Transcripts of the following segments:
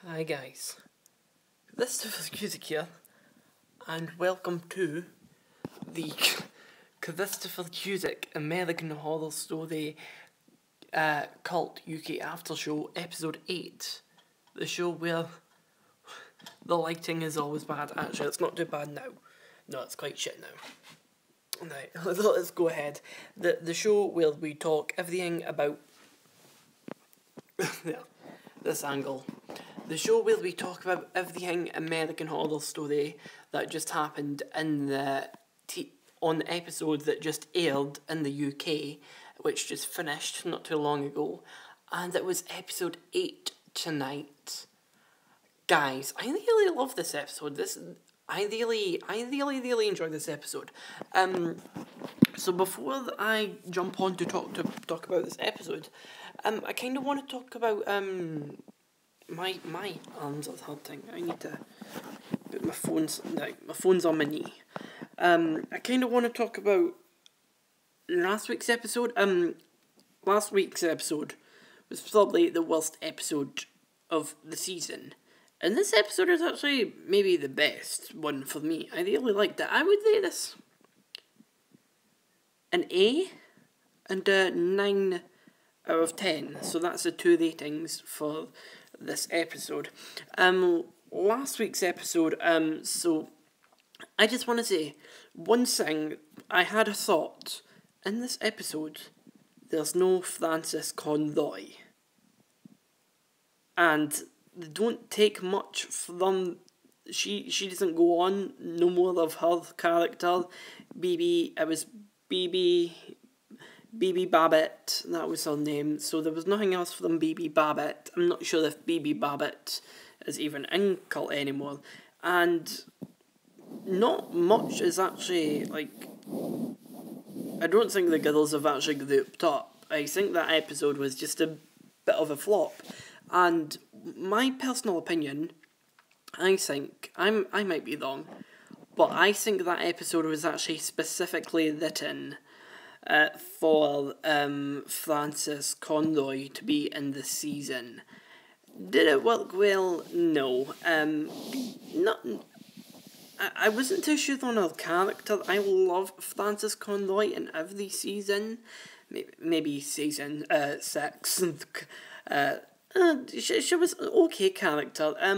Hi guys, this is Cusick here, and welcome to the Christopher Cusick American Horror Story Cult UK After Show Episode 8. The show where the lighting is always bad. Actually, it's not too bad now. No, it's quite shit now. Right, let's go ahead. The show where we talk everything about yeah, this angle. The show where we talk about everything American Horror Story that just happened in on the episode that just aired in the UK, which just finished not too long ago, and it was episode 8 tonight. Guys, I really love this episode. I really enjoyed this episode. So before I jump on to talk about this episode, I kind of want to talk about my arms are hurting. I need to put my phone's on my knee. I kind of want to talk about last week's episode. Last week's episode was probably the worst episode of the season. And this episode is actually maybe the best one for me. I really liked it. I would rate this an A and a 9 out of 10. So that's the 2 ratings for this episode. Last week's episode, so I just want to say one thing. I had a thought. In this episode, there's no Frances Conroy. And they don't take much from... She doesn't go on no more of her character. It was BB Babbitt, that was her name, so there was nothing else from BB Babbitt. I'm not sure if BB Babbitt is even in Cult anymore, and not much is actually, like, I don't think the girls have actually grouped up. I think that episode was just a bit of a flop, and my personal opinion, I think, I might be wrong, but I think that episode was actually specifically written for Frances Conroy to be in the season. Did it work well? No. I wasn't too sure on her character. I love Frances Conroy in every season. Maybe season 6. She was an okay character. I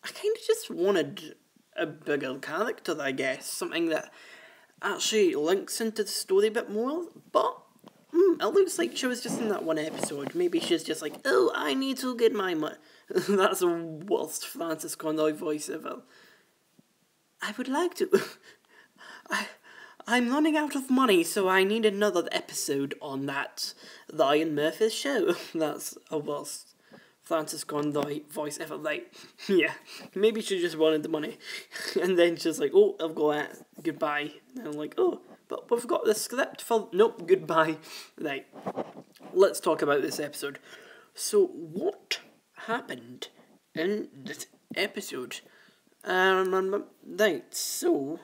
kind of just wanted a bigger character, I guess. Something that actually links into the story a bit more, but it looks like she was just in that one episode. Maybe she's just like, oh, I need to get my money. That's the worst Frances Conroy voice ever. I would like to... I'm running out of money, so I need another episode on that Ryan Murphy's show. That's a worst Frances Conroy voice ever. Like, yeah, maybe she just wanted the money. And then she's like, oh, I've got it. Goodbye. And I'm like, oh, but we've got the script for... Nope, goodbye. Right, let's talk about this episode. So, what happened in this episode? Right, so...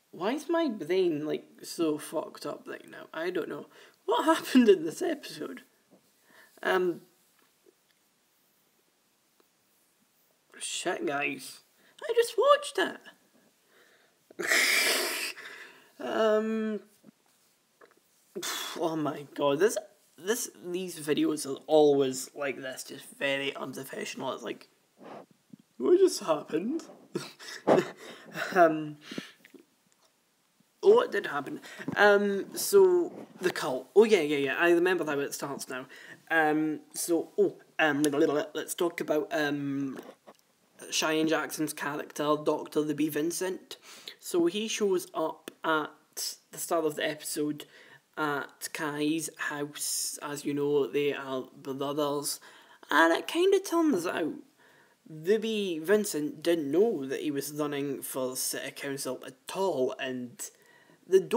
Why is my brain, like, so fucked up right now? I don't know. What happened in this episode? Shit, guys. I just watched it. Oh my god, these videos are always like this, just very unprofessional. It's like, what just happened? What did happen? So the cult. Oh yeah. I remember how it starts now. Let's talk about Cheyenne Jackson's character, Dr. Libby Vincent. So he shows up at the start of the episode at Kai's house. As you know, they are brothers, and it kind of turns out Libby Vincent didn't know that he was running for city council at all, and it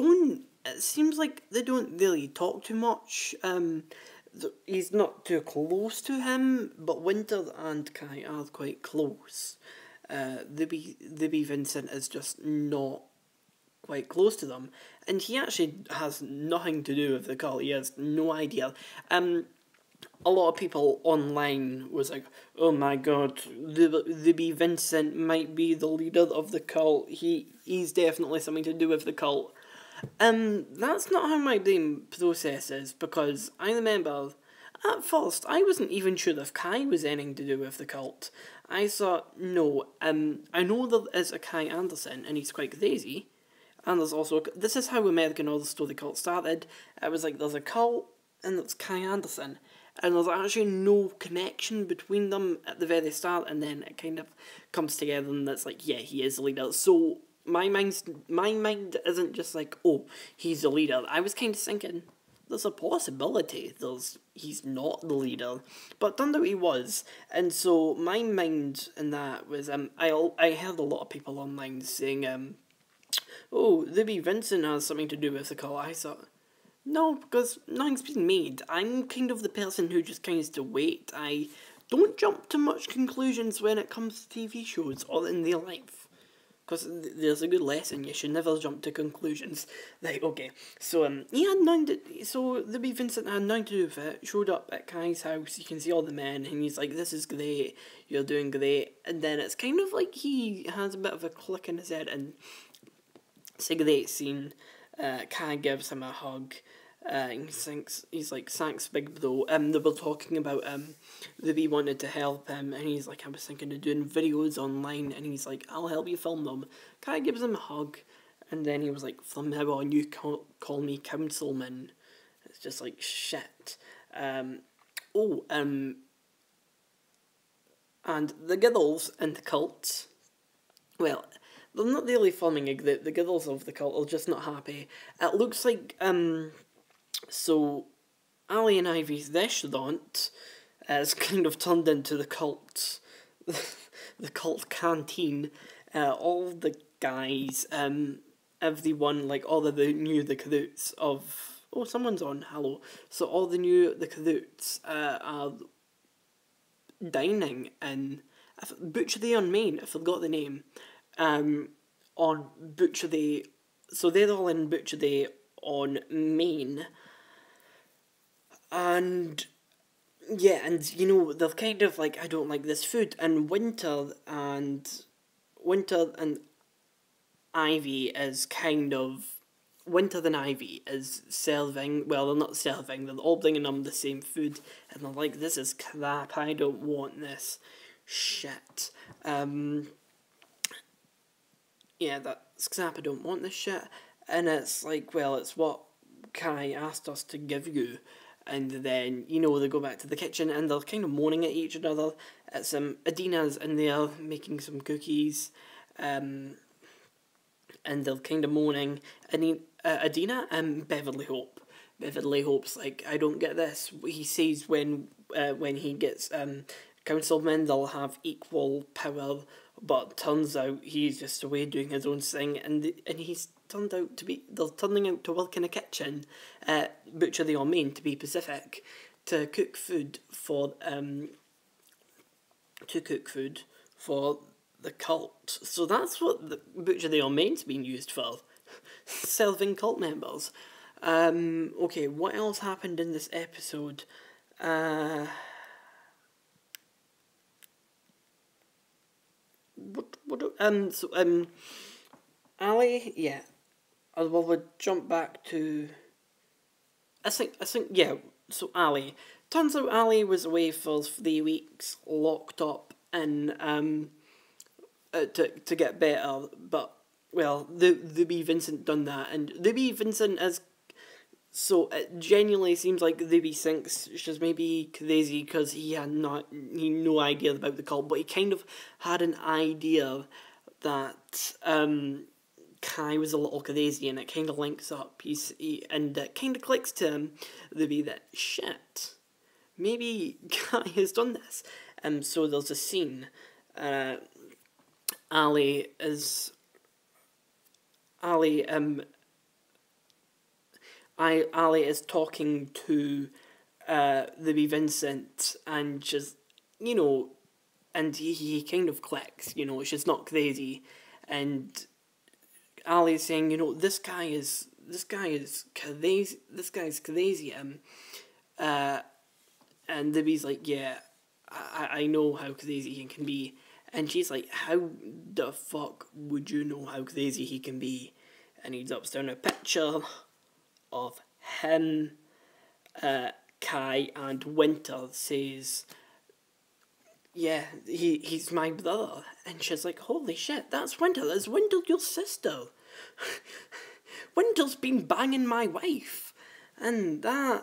seems like they don't really talk too much. He's not too close to him, but Winter and Kai are quite close. Libby Vincent is just not quite close to them, and he actually has nothing to do with the cult. He has no idea. a lot of people online was like, oh my god, the Vincent might be the leader of the cult. He's definitely something to do with the cult. That's not how my brain processes, because I remember at first I wasn't even sure if Kai was anything to do with the cult. I thought, no, I know there is a Kai Anderson and he's quite crazy. And there's also, this is how American Horror Story Cult started. It was like, there's a cult and there's Kai Anderson. And there's actually no connection between them at the very start, and then it kind of comes together and it's like, yeah, he is the leader. So my mind isn't just like, oh, he's the leader. I was kind of thinking, there's a possibility he's not the leader, but turned out he was. And so my mind in that was, I heard a lot of people online saying, oh, Libby Vincent has something to do with the call. I thought, no, because nothing's been made. I'm kind of the person who just kinds to wait. I don't jump to much conclusions when it comes to TV shows or in real life. Because there's a good lesson, you should never jump to conclusions. Right, okay. So, he had nothing to, so Libby Vincent had nothing to do with it. Showed up at Kai's house, you can see all the men, and he's like, this is great, you're doing great. And then it's kind of like he has a bit of a click in his head, and it's a great scene. Kai gives him a hug. He's like, thanks, big bro. They were talking about Libby wanted to help him, and he's like, I was thinking of doing videos online, and he's like, I'll help you film them. Kai gives him a hug, and then he was like, from now on, you call me Councilman. It's just like, shit. And the girls in the cult, well, they're not really forming a group. The girls of the cult are just not happy. It looks like, so Ali and Ivy's restaurant has kind of turned into the cult, the cult canteen. All the guys, everyone, like all of the new recruits of, oh, someone's on, hello. So all the new recruits are dining in Butchery on Main, I forgot the name. On Butchery, so they're all in Butchery on Main, and yeah, and you know, they're kind of like, I don't like this food, and Winter and Ivy is kind of, Winter and Ivy is serving, well, they're not serving, they're all bringing them the same food, and they're like, this is crap, I don't want this shit. Yeah, that's crap, I don't want this shit. And it's like, well, it's what Kai asked us to give you. And then, you know, they go back to the kitchen and they're kind of moaning at each other. It's Adina's in there making some cookies. And they're kind of moaning. And Adina and Beverly Hope. Beverly Hope's like, I don't get this. He says when he gets councilmen, they'll have equal power, but turns out he's just away doing his own thing, and he's turned out to be, they're turning out to work in a kitchen at Butchery on Main, to be specific, to cook food for the cult. So that's what the Butchery on Main's been used for, serving cult members. Okay, what else happened in this episode? Ali, yeah. Well, we'll jump back to, I think, yeah, so Ali. Turns out Ali was away for 3 weeks, locked up in, to get better, but, well, Ruby Vincent done that, and Ruby Vincent is, so it genuinely seems like Ruby thinks she's maybe crazy because he had no idea about the cult, but he kind of had an idea that Kai was a little crazy, and it kind of links up. And it kind of clicks to him, Ruby, that shit, maybe Kai has done this. So there's a scene. Ali is talking to Ruby Vincent, and just, you know, and he kind of clicks, you know, she's not crazy, and Ali's saying, you know, this guy's crazy, And Libby's like, yeah, I know how crazy he can be. And she's like, how the fuck would you know how crazy he can be? And he drops down a picture of him, Kai, and Winter. Says, yeah, he's my brother. And she's like, holy shit, that's Winter. Is Winter your sister? Winter's been banging my wife. And that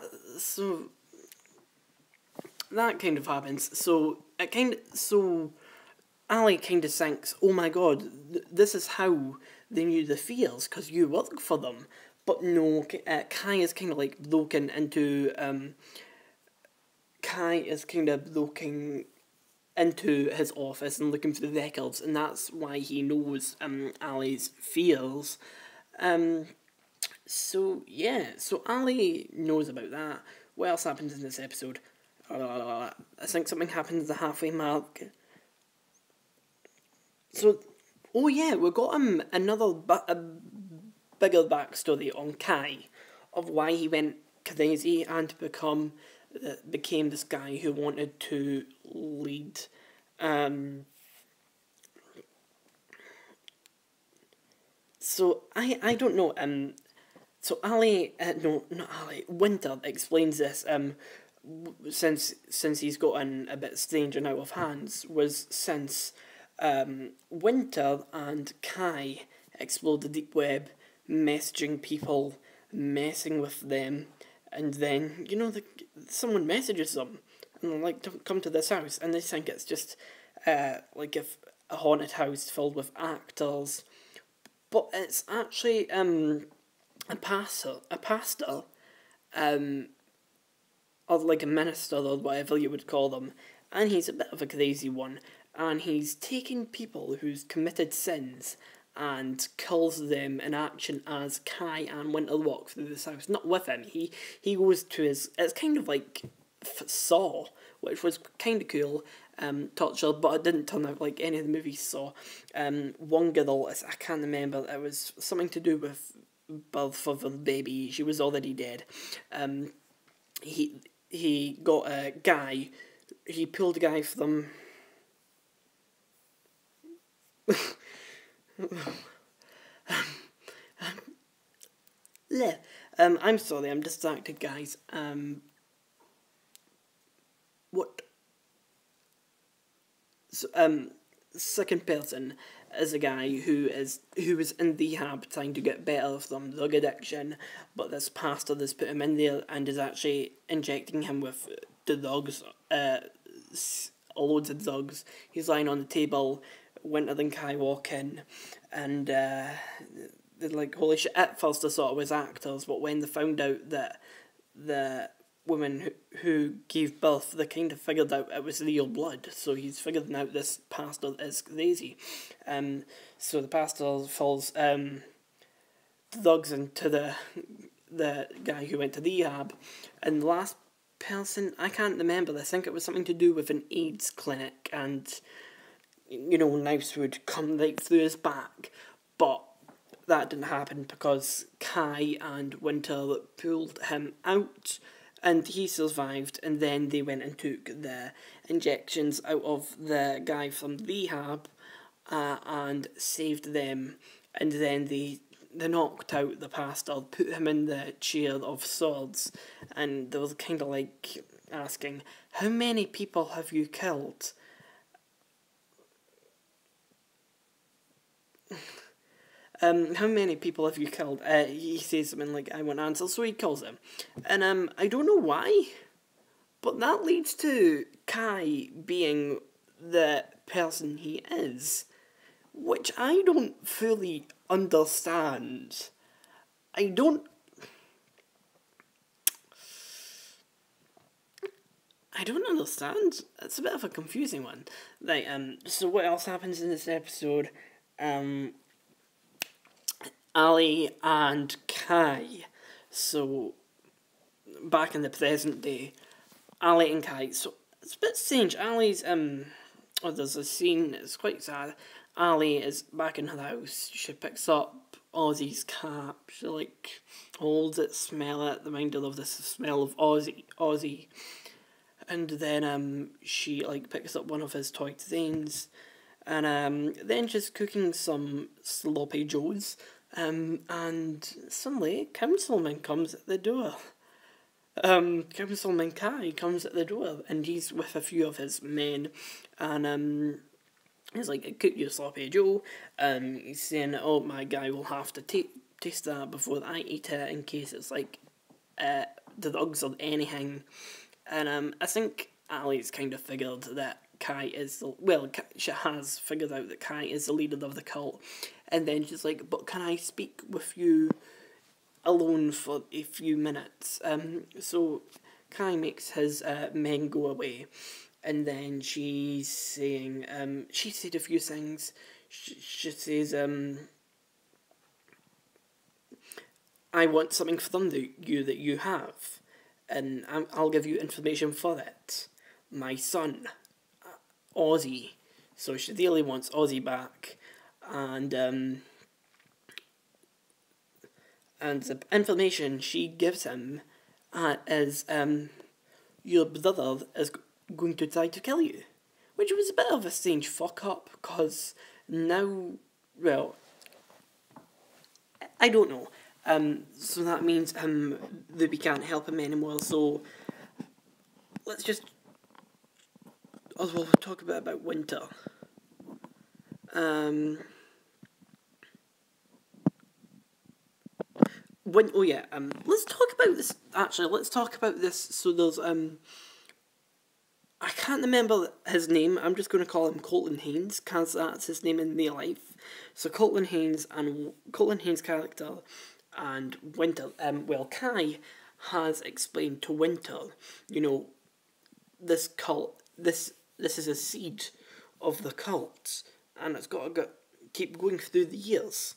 kind of happens. So Ali kind of thinks, oh my god, this is how they knew the fears, because you work for them. But no, Kai is kind of like broken into, his office and looking through the records, and that's why he knows Ali's fears. So Ali knows about that. What else happens in this episode? I think something happens at the halfway mark. So, oh yeah, we got another a bigger backstory on Kai, of why he went crazy and became this guy who wanted to lead. So I don't know. So Ali, no, not Ali. Winter explains this. Since he's gotten a bit strange and out of hands, was since Winter and Kai explored the deep web, messaging people, messing with them, and then, someone messages them, and they're like, don't come to this house, and they think it's just, like a haunted house filled with actors, but it's actually, a pastor, or like a minister, or whatever you would call them, and he's a bit of a crazy one, and he's taking people who's committed sins and kills them in action as Kai and Winter walk through this house. Not with him, he goes to his, it's kind of like Saw, which was kind of cool, torture, but it didn't turn out like any of the movies Saw. One girl, I can't remember, it was something to do with birth of a baby, she was already dead. He got a guy, he pulled a guy from I'm sorry, I'm distracted, guys. What? So, second person is a guy who was in rehab trying to get better from drug addiction, but this pastor has put him in there and is actually injecting him with drugs, loads of drugs. He's lying on the table. Winter and Kai walk in, and they're like, holy shit. At first I thought it was actors, but when they found out that the woman who gave birth, they kind of figured out it was real blood, so he's figuring out this pastor is crazy. So the pastor falls drugs into the guy who went to rehab, and the last person, I can't remember, I think it was something to do with an AIDS clinic, and knives would come right through his back, but that didn't happen because Kai and Winter pulled him out and he survived, and then they went and took the injections out of the guy from rehab and saved them, and then they knocked out the pastor, put him in the chair of swords, and they were kind of like asking, how many people have you killed? How many people have you killed? He says something like, I want answers, so he kills him. And I don't know why, but that leads to Kai being the person he is, which I don't fully understand. I don't understand. It's a bit of a confusing one. Like, so what else happens in this episode? Ali and Kai. So, back in the present day, Ali and Kai. So, it's a bit strange. Ali's, there's a scene, it's quite sad. Ali is back in her house. She picks up Ozzy's cap. She, holds it, smell it, reminder of the smell of Ozzy. And then she like picks up one of his toy trains, and then she's cooking some sloppy joes, and suddenly Councilman comes at the door. Councilman Kai comes at the door, and he's with a few of his men, and he's like, cook your sloppy joe. He's saying, oh, my guy will have to taste that before I eat it in case it's like drugs or anything. And I think Ali's kind of figured that Kai is she has figured out that Kai is the leader of the cult, and then she's like, but can I speak with you alone for a few minutes? So Kai makes his men go away, and then she's saying, she said a few things. She says, I want something from you that you have, and I'll give you information for it. My son, Ozzy. So she really wants Ozzy back, and the information she gives him is your brother is going to try to kill you, which was a bit of a strange fuck up, because now, well, I don't know. So that means that we can't help him anymore. So let's just we'll talk a bit about Winter. Let's talk about this. Actually, let's talk about this. So there's I can't remember his name. I'm just going to call him Colton Haynes, because that's his name in real life. So Colton Haynes character and Winter. Kai has explained to Winter, this cult, this is a seed of the cult, and it's got to keep going through the years.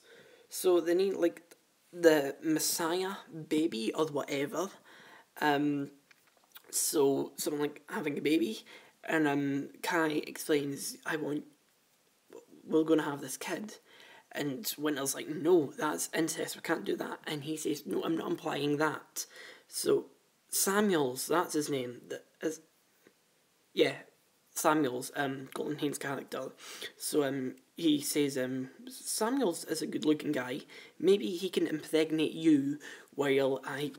So they need like the Messiah baby or whatever. So something like having a baby, and Kai explains, we're gonna have this kid, and Winter's like, no, that's incest, we can't do that, and he says, no, I'm not implying that. So Samuels, that's his name, Samuels, Colton Haynes' character. So he says, Samuels is a good looking guy, maybe he can impregnate you while I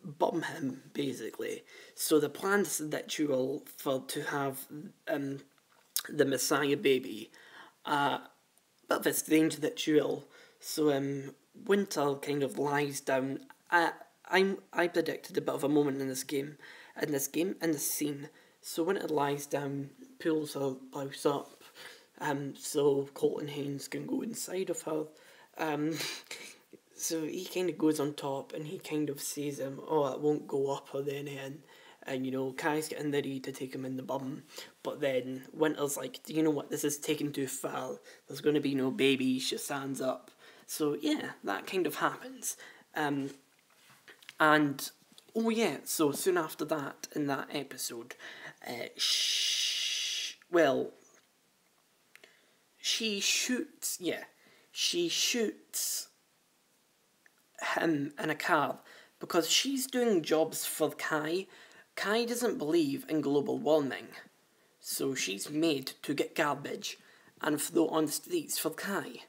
bum him, basically. So the planned ritual to have the Messiah baby, but of a strange ritual. So Winter kind of lies down. I predicted a bit of a moment in this scene. So Winter lies down, pulls her blouse up, so Colton Haynes can go inside of her. So he kind of goes on top, and he kind of says, oh, it won't go up or anything. And, Kai's getting ready to take him in the bum. But then Winter's like, do you know what? This is taking too far. There's going to be no baby. She stands up. So, yeah, that kind of happens. So soon after that, in that episode, she shoots him in a car because she's doing jobs for Kai. Kai doesn't believe in global warming, so she's made to get garbage and throw on the streets for Kai.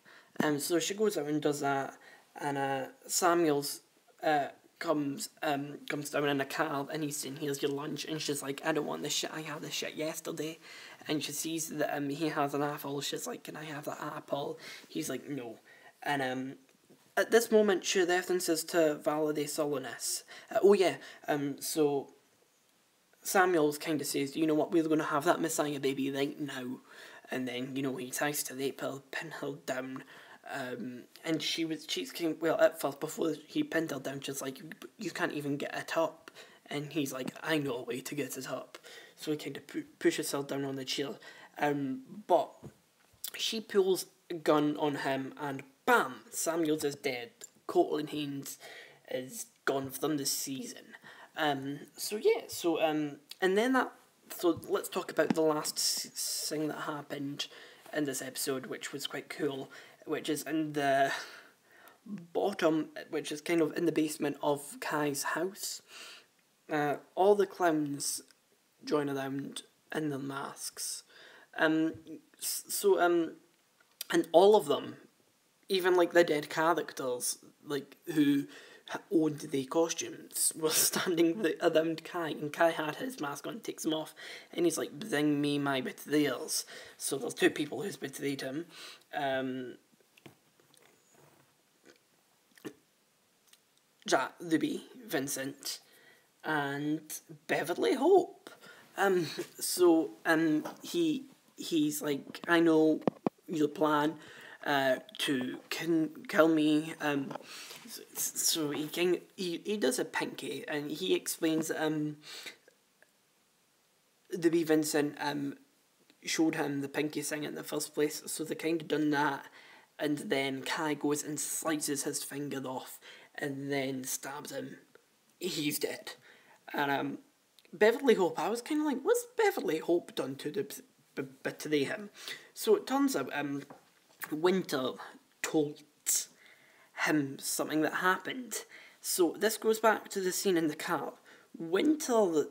So she goes out and does that, and Samuels comes down in a car, and he's saying, here's your lunch, and she's like, I don't want this shit, I had this shit yesterday. And she sees that he has an apple. She's like, can I have that apple? He's like, no. And at this moment, she references to Valerie Solonis. So Samuels kind of says, you know what, we're going to have that Messiah baby right now. And then, he tries to rape her, pin her down. And she's kind of, at first, before he pinned her down, she's like, you can't even get it up. And he's like, I know a way to get it up. So he kind of pushes her down on the chair. But she pulls a gun on him, and bam, Samuels is dead. Colton Haynes is gone from this season. So let's talk about the last thing that happened in this episode, which was quite cool, which is in the bottom, which is kind of in the basement of Kai's house. All the clowns join around in their masks. And all of them, even like the dead characters, like who owned the costumes, were standing around Kai, and Kai had his mask on, takes him off, and he's like, "Bring me my betrayers." So there's two people who's betrayed him. Jack, Ruby, Vincent, and Beverly Hope. He's like, "I know your plan to kill me." So he does a pinky, and he explains that Ruby Vincent showed him the pinky thing in the first place, so they kind of done that, and then Kai goes and slices his finger off, and then stabs him. He's dead. And Beverly Hope, I was kind of like, what's Beverly Hope done to betray him? So it turns out Winter told him something that happened. So this goes back to the scene in the car. Winter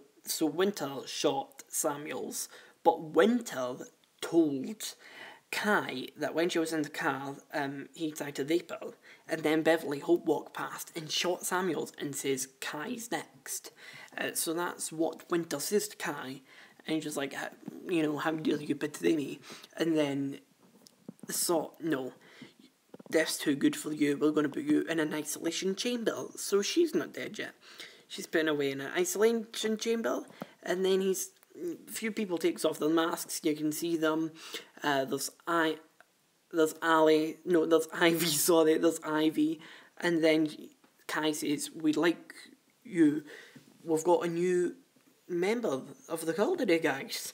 shot Samuels, but Winter told Kai that when she was in the car, he tried to rape her, and then Beverly Hope walked past and shot Samuels and says, "Kai's next." So that's what Winter says to Kai, and he's just like, "How dare you betray me?" And then thought, "No, death's too good for you, we're going to put you in an isolation chamber." So she's not dead yet. She's put away in an isolation chamber, and then a few people takes off their masks, you can see them. There's Ivy, there's Ivy, and then Kai says, "We'd like you, we've got a new member of the cult today, guys."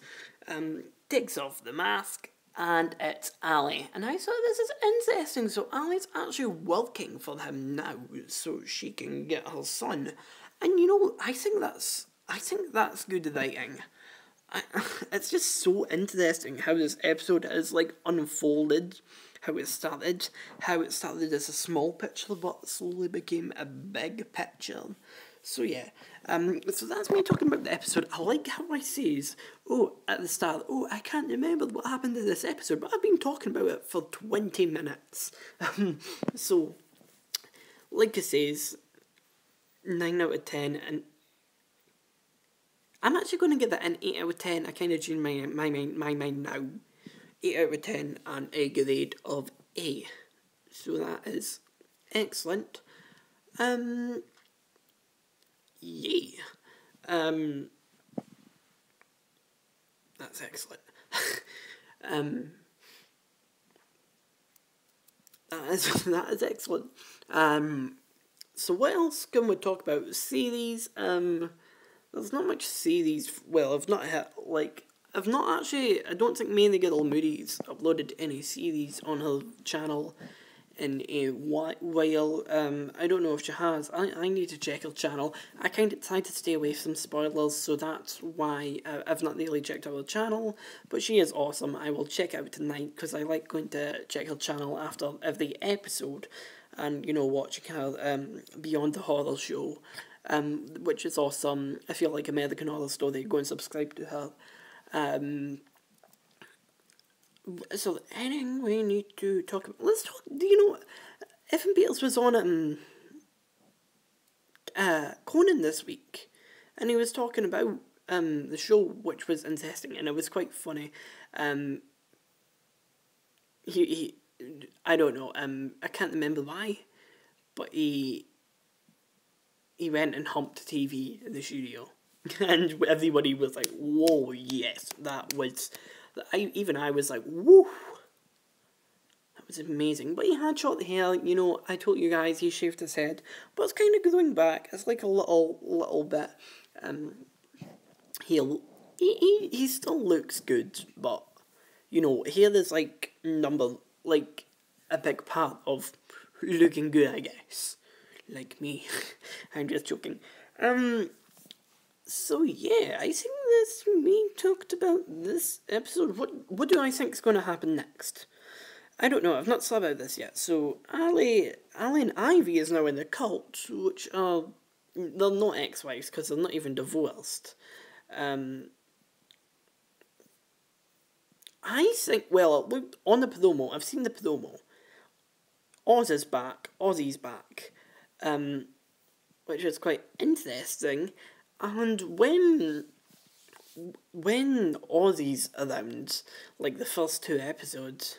Takes off the mask, and it's Ali. And I thought, this is interesting, so Ali's actually working for him now, so she can get her son. And I think that's good writing. It's just so interesting how this episode is like unfolded, how it started as a small picture but slowly became a big picture. So yeah, so that's me talking about the episode. I like how I says, at the start, I can't remember what happened in this episode, but I've been talking about it for 20 minutes. So, like I says, 9 out of 10, and I'm actually going to give that an 8 out of 10. I kind of changed my mind now. 8 out of 10 and a grade of A. So that is excellent. Yay. That's excellent. That is excellent. So what else can we talk about? Series. There's not much series. Well, I don't think Mainly Girl Moody's uploaded any series on her channel in a while. I don't know if she has. I need to check her channel. I kind of tried to stay away from spoilers, so that's why I've not really checked out her channel. But she is awesome. I will check out tonight, because I like going to check her channel after every episode, and watching her Beyond the Horror Show, which is awesome. If you like American Horror Story, go and subscribe to her. So anything we need to talk about? Let's talk. Evan Peters was on Conan this week, and he was talking about the show, which was interesting, and it was quite funny. He I don't know. I can't remember why, but he went and humped TV in the studio, and everybody was like, "Whoa, yes, that was." I was like, "Woo, that was amazing." But he had short hair. I told you guys he shaved his head, but it's kind of growing back. It's like a little bit. He still looks good, but hair is like a big part of looking good, I guess. Like me. I'm just joking. So yeah, I think that's me talked about this episode. What do I think is going to happen next? I don't know. I've not thought about this yet. So Ali and Ivy is now in the cult, which they're not ex-wives because they're not even divorced. I think, well, look, on the promo, I've seen the promo. Oz is back, Ozzy's back, which is quite interesting. And when Ozzy's around, like the first 2 episodes,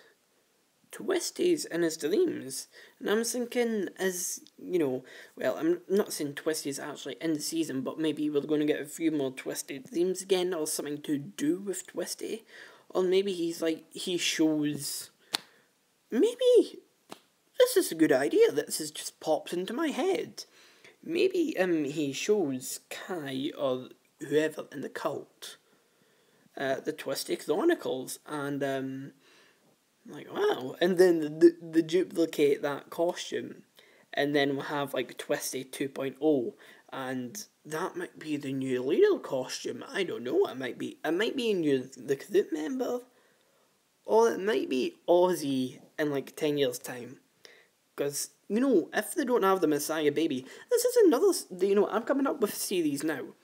Twisty's in his dreams. And I'm thinking, well, I'm not saying Twisty's actually in the season, but maybe we're going to get a few more Twisty dreams again, or something to do with Twisty. Or maybe he shows, maybe this is a good idea, this has just popped into my head. Maybe he shows Kai or whoever in the cult the Twisty Chronicles, and like, wow. And then the duplicate that costume, and then we'll have like Twisty 2.0, and that might be the new leader costume. I don't know what it might be. It might be a new the crew member, or it might be Ozzy in like 10 years' time. Because, if they don't have the Messiah baby, this is another, I'm coming up with series now.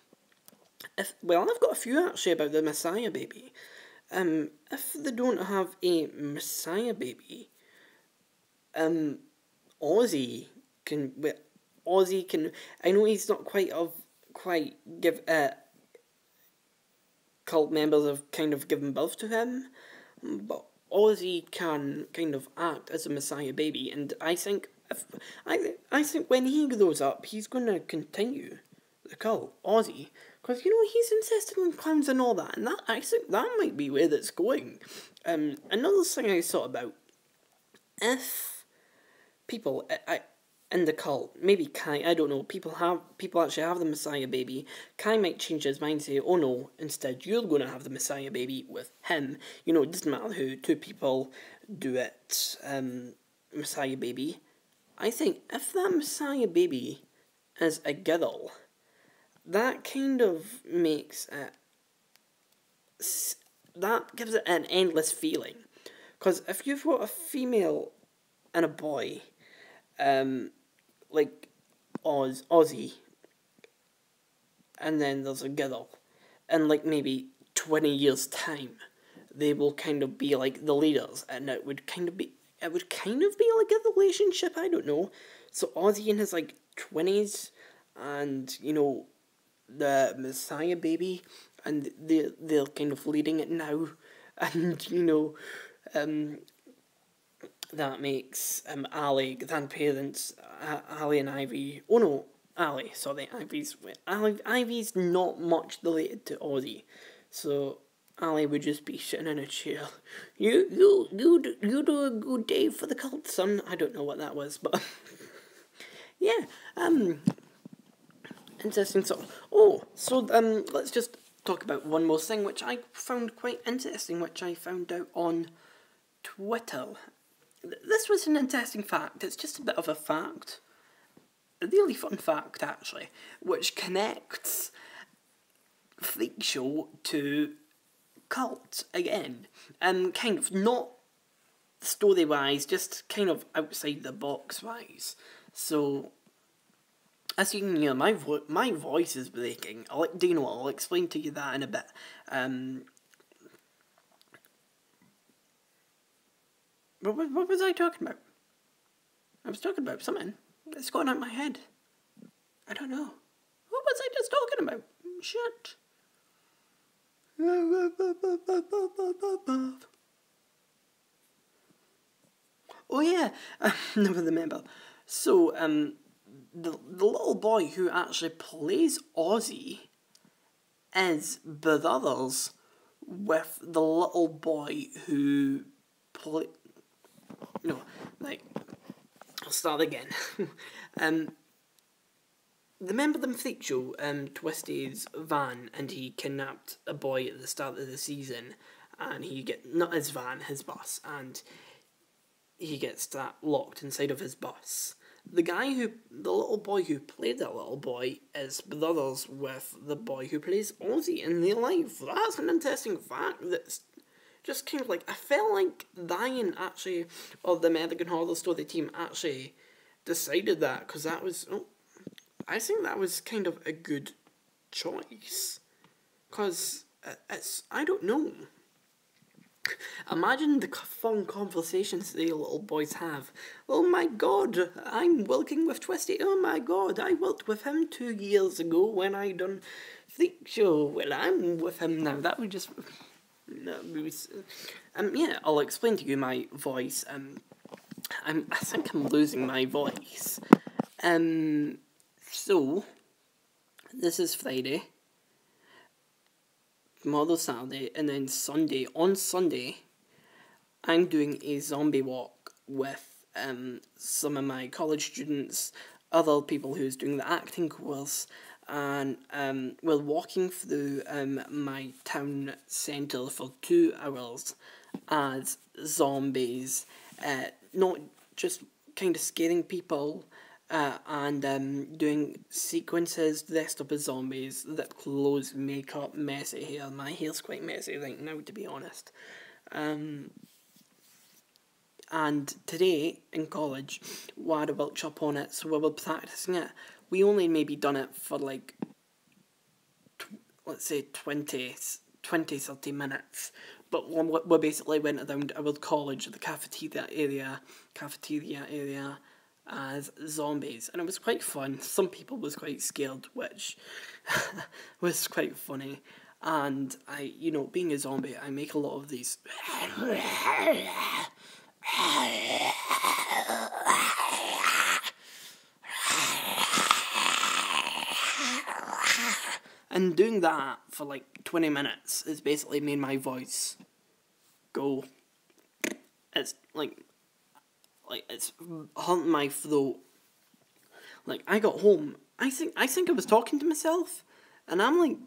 I've got a few actually about the Messiah baby. If they don't have a Messiah baby, Ozzy can, I know he's not quite give, cult members have kind of given birth to him, but Ozzy can kind of act as a Messiah baby, and I think when he grows up, he's going to continue the cult, Ozzy, because he's interested in clowns and all that, and I think that might be where it's going. Another thing I thought about, if people in the cult, maybe Kai, I don't know, people actually have the Messiah baby, Kai might change his mind and say, oh no, instead you're going to have the Messiah baby with him. It doesn't matter who, 2 people do it, Messiah baby. I think if that Messiah baby is a girl, that kind of makes it, that gives it an endless feeling. Because if you've got a female and a boy, like Ozzy, and then there's a girl, and like maybe 20 years' time, they will kind of be like the leaders, and it would kind of be like a relationship, I don't know. So Ozzy in his like 20s, and the Messiah baby, and they're kind of leading it now, and that makes Ali grandparents, Ali and Ivy. Oh no, Ali. Sorry, Ivy's not much related to Ozzy, so Ali would just be sitting in a chair. You do a good day for the cult, son. I don't know what that was, but yeah. Interesting sort. Let's just talk about one more thing, which I found quite interesting, which I found out on Twitter. This was an interesting fact. It's just a bit of a fact. A really fun fact, actually, which connects Freak Show to cult again. Kind of not story-wise, just kind of outside the box-wise. So, as you can hear, my voice is breaking. I'll explain to you that in a bit. What was I talking about? I was talking about something. It's going out my head. I don't know. What was I just talking about? Shit. Oh yeah, never remember. So, the little boy who actually plays Ozzy is brothers with the little boy who I'll start again. Remember the Freak Show, Twisty's van, and he kidnapped a boy at the start of the season, and not his van, his bus, and he gets that locked inside of his bus. The little boy who played that little boy is brothers with the boy who plays Ozzy in real life. That's an interesting fact. That's just kind of like, I felt like Ryan actually, or the American Horror Story team actually decided that, because I think that was kind of a good choice. Because I don't know. Imagine the fun conversations the little boys have. Oh my god, I'm working with Twisty. Oh my god, I worked with him 2 years ago when I done Freak Show. Well, I'm with him now. That would just... yeah, I'll explain to you my voice. I think I'm losing my voice. So, this is Friday. Tomorrow's Saturday, and then Sunday. On Sunday, I'm doing a zombie walk with some of my college students, other people who's doing the acting course, and we're walking through my town centre for 2 hours as zombies, not just kind of scaring people, and doing sequences dressed up as zombies, lip clothes, makeup, messy hair. My hair's quite messy right now, to be honest. And today, in college, we had a workshop on it, so we were practising it. We only maybe done it for like, let's say 20, 30 minutes. But we basically went around our college, the cafeteria area, as zombies. And it was quite fun. Some people was quite scared, which was quite funny. And I, being a zombie, I make a lot of these... And doing that for like 20 minutes has basically made my voice go. It's like it's hurting my throat. Like, I got home, I think I was talking to myself, and I'm like,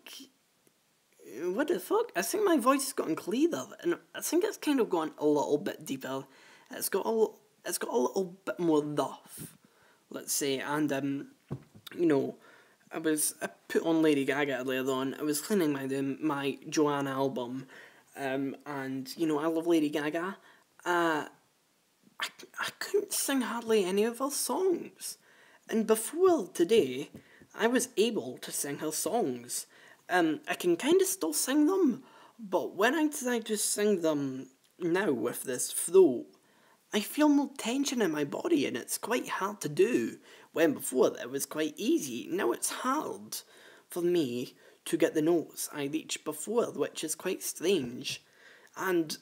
what the fuck? I think my voice has gotten clearer, and I think it's kind of gone a little bit deeper. It's got a little bit more rough, let's say, and I put on Lady Gaga earlier on. I was cleaning my room, my Joanne album, and I love Lady Gaga. I couldn't sing hardly any of her songs, and before today, I was able to sing her songs. I can kind of still sing them, but when I try to sing them now with this throat, I feel more tension in my body, and it's quite hard to do. When before it was quite easy, now it's hard for me to get the notes I reached before, which is quite strange. And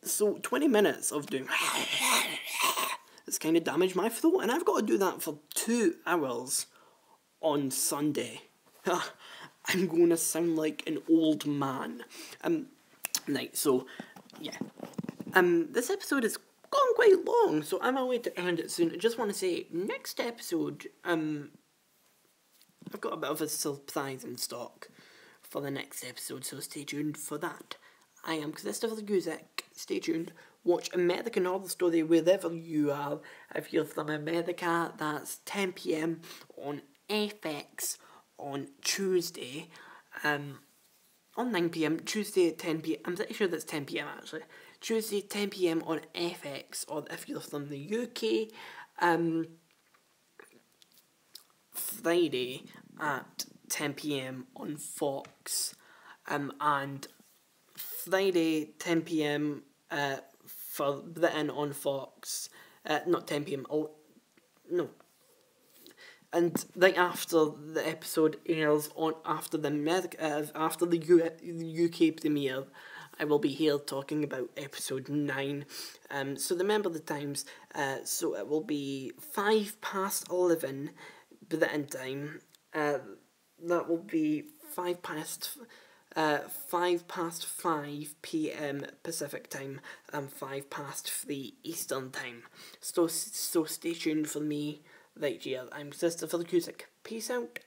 so 20 minutes of doing it's kind of damaged my throat, and I've got to do that for 2 hours on Sunday. I'm going to sound like an old man. Right, so, yeah. This episode is gone quite long, so I'm away to end it soon. I just want to say, next episode, I've got a bit of a surprise in stock for the next episode, so stay tuned for that. I am Christopher Cusick. Stay tuned. Watch American Horror Story wherever you are. If you're from America, that's 10 PM on FX on Tuesday. On 9 PM, Tuesday at 10 PM. I'm pretty sure that's 10 PM actually. Tuesday 10 PM on FX, or if you're from the UK, Friday at 10 PM on Fox, and Friday 10 PM for Britain on Fox, not 10 PM, no. And right after the episode airs after the UK premiere, I will be here talking about episode 9. So remember the times. So it will be 11:05 Britain time. That will be 5 PM Pacific time and 3 Eastern time. So stay tuned for me right here. I'm Christopher Cusick. Peace out.